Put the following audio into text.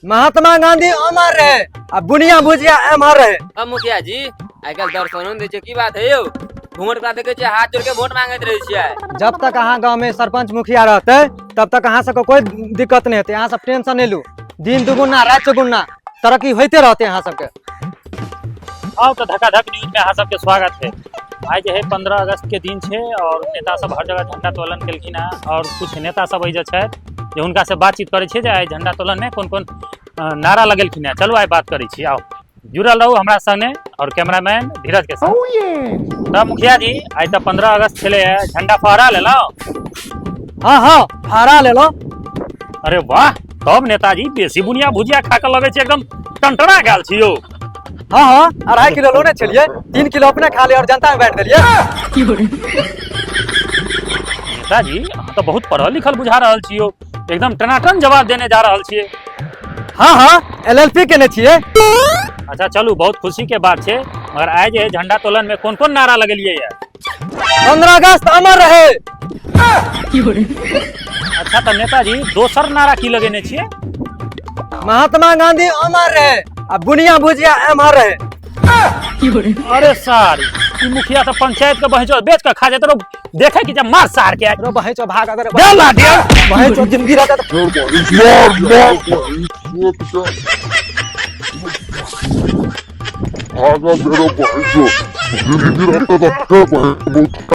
महात्मा गांधी अमर रहे अब बुनिया भुजिया अमर रहे। अब मुखिया जी आजकल दर्शन दे की बात है यो वोट का देखे हाथ जोड़ के वोट मांगत रहे छियै। जब तक अहाँ गाँव में सरपंच मुखिया रहते तब तक अहाँ सबके कोई दिक्कत नहीं होते। अहाँ सब टेंशन नहीं लू, दिन दुगुना रात चौगुना तरक्की होते रहते अहाँ सबके। आओ तो धकाधक न्यूज में अहाँ सबके स्वागत है। आज है 15 अगस्त के दिन है और नेता सब हर जगह झंडा तोलन केलखिन है और कुछ नेता सब अइ जे हुनका से बातचीत करे छे जे आइ झंडा तोलन में कौन कौन नारा लगेलखिन है। चलो आइ बात करे छी, आओ जुड़ल रहू हमरा संगे और कैमरामैन धीरज के साथ। तब मुखिया जी आज तो 15 अगस्त छले है, झंडा फहरा ले लो। हाँ हाँ फहरा ले लो। अरे वाह, तब नेताजी बेसी बुनिया भुजिया खा के लगे छे एकदम टंटना गेल छियो। हाँ हाँ 2.5 किलो लोने चलिए, 3 किलो अपने खा लिए और जनता में बैठ दिलिए। नेताजी हम तो बहुत पढ़ल लिखल बुझा रहल छियो, एकदम टनाटन जवाब देने जा रहल छिए। हाँ हाँ LLP केने छिए। अच्छा चलू, बहुत खुशी के बात छे, मगर आज ये झंडा तोलन में कौन कौन नारा लगेलिए है? 15 अगस्त अमर रहे। अच्छा तो नेताजी दोसर नारा की लगेने छिए? महात्मा गांधी अमर रहे अब बुनिया भुजिया अमर रहे। अरे सर ई मुखिया तो पंचायत के बहचो बेच के खा जाते, देखे कि जब मार सार के रो बहचो भाग अगर दे लाठी बहचो जिंदगी रहता तो भागा मेरा भाई जो जिंदगी रहता था क्या भाई